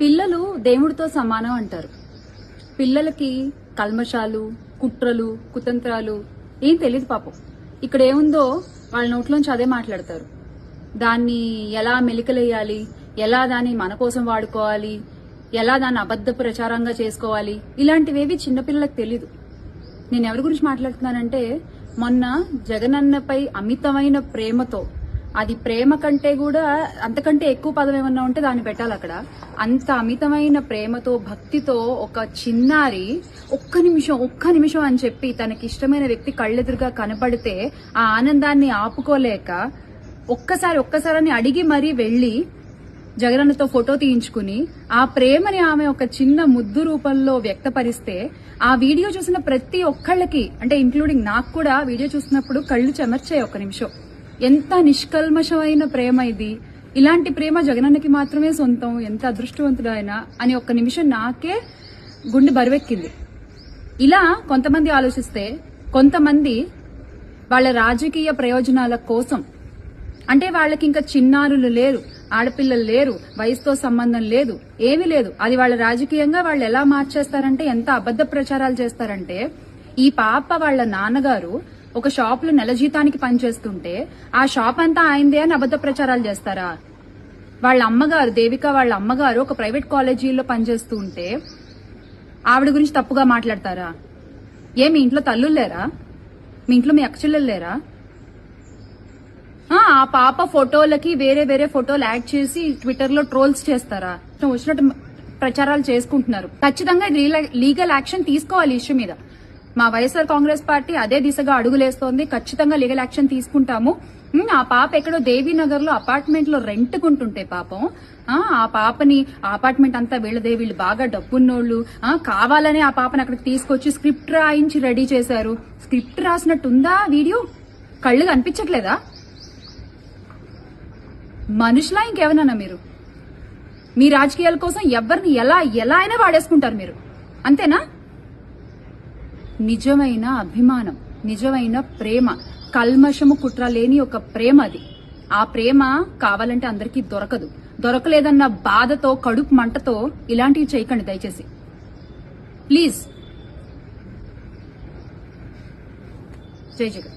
పిల్లలు దేవుడితో సమానం అంటారు. పిల్లలకి కల్మషాలు, కుట్రలు, కుతంత్రాలు ఏం తెలియదు పాపం. ఇక్కడ ఏముందో వాళ్ళ నోట్లోంచి అదే మాట్లాడతారు. దాన్ని ఎలా మెలికలేయాలి, ఎలా దాన్ని మన కోసం వాడుకోవాలి, ఎలా దాన్ని అబద్ధ ప్రచారంగా చేసుకోవాలి, ఇలాంటివేవి చిన్నపిల్లలకు తెలీదు. నేను ఎవరి గురించి మాట్లాడుతున్నానంటే, మొన్న జగనన్నపై అమితమైన ప్రేమతో, అది ప్రేమ కంటే కూడా అంతకంటే ఎక్కువ పదం ఏమన్నా ఉంటే దాన్ని పెట్టాలి అక్కడ. అంత అమితమైన ప్రేమతో, భక్తితో ఒక చిన్నారి ఒక్క నిమిషం అని చెప్పి తనకిష్టమైన వ్యక్తి కళ్ళెదురుగా కనపడితే ఆ ఆనందాన్ని ఆపుకోలేక ఒక్కసారి అడిగి మరీ వెళ్లి జగనన్నతో ఫోటో తీయించుకుని ఆ ప్రేమని ఆమె ఒక చిన్న ముద్దు రూపంలో వ్యక్తపరిస్తే ఆ వీడియో చూసిన ప్రతి ఒక్కళ్ళకి, అంటే ఇంక్లూడింగ్ నాకు కూడా వీడియో చూసినప్పుడు కళ్ళు చెమర్చాయి. ఒక్క నిమిషం, ఎంత నిష్కల్మషమైన ప్రేమ ఇది, ఇలాంటి ప్రేమ జగనన్నకి మాత్రమే సొంతం, ఎంత అదృష్టవంతుడు ఆయన అని ఒక్క నిమిషం నాకే గుండె బరువెక్కింది. ఇలా కొంతమంది ఆలోచిస్తే, కొంతమంది వాళ్ళ రాజకీయ ప్రయోజనాల కోసం, అంటే వాళ్ళకి ఇంకా చిన్నారులు లేరు, ఆడపిల్లలు లేరు, వయసుతో సంబంధం లేదు, ఏమీ లేదు, అది వాళ్ళ రాజకీయంగా వాళ్ళు ఎలా మార్చేస్తారంటే, ఎంత అబద్ధ ప్రచారాలు చేస్తారంటే, ఈ పాప వాళ్ళ నాన్నగారు ఒక షాప్ లో నెల జీతానికి పనిచేస్తుంటే ఆ షాప్ అంతా ఆయనదే అని అబద్ధ ప్రచారాలు చేస్తారా? వాళ్ళ అమ్మగారు, దేవిక వాళ్ళ అమ్మగారు ఒక ప్రైవేట్ కాలేజీలో పనిచేస్తూ ఉంటే ఆవిడ గురించి తప్పుగా మాట్లాడతారా? మీ ఇంట్లో తల్లులు లేరా? మీ ఇంట్లో మీ అక్కచెల్లెలు లేరా? ఆ పాప ఫోటోలకి వేరే ఫోటోలు యాడ్ చేసి ట్విట్టర్ లో ట్రోల్స్ చేస్తారా? వచ్చినట్టు ప్రచారాలు చేసుకుంటున్నారు. ఖచ్చితంగా లీగల్ యాక్షన్ తీసుకోవాలి ఈ ఇష్యూ మీద. మా వైఎస్ఆర్ కాంగ్రెస్ పార్టీ అదే దిశగా అడుగులేస్తోంది. ఖచ్చితంగా లీగల్ యాక్షన్ తీసుకుంటాము. ఆ పాప ఎక్కడో దేవీనగర్ లో అపార్ట్మెంట్ లో రెంట్కుంటుంటే పాపం, ఆ పాపని అపార్ట్మెంట్ అంతా వీళ్ళదే, వీళ్ళు బాగా డబ్బున్నోళ్లు, కావాలనే ఆ పాపని అక్కడికి తీసుకొచ్చి స్క్రిప్ట్ రాయించి రెడీ చేశారు. స్క్రిప్ట్ రాసినట్టుందా వీడియో? కళ్ళు కనిపించట్లేదా? మనుషులా ఇంకేమన్నా మీరు? మీ రాజకీయాల కోసం ఎవరిని ఎలా అయినా వాడేసుకుంటారు మీరు, అంతేనా? నిజమైన అభిమానం, నిజమైన ప్రేమ, కల్మషము కుట్ర లేని ఒక ప్రేమ అది. ఆ ప్రేమ కావాలంటే అందరికీ దొరకలేదన్న బాధతో, కడుపు మంటతో ఇలాంటివి చేయకండి దయచేసి, ప్లీజ్. జై జగన్.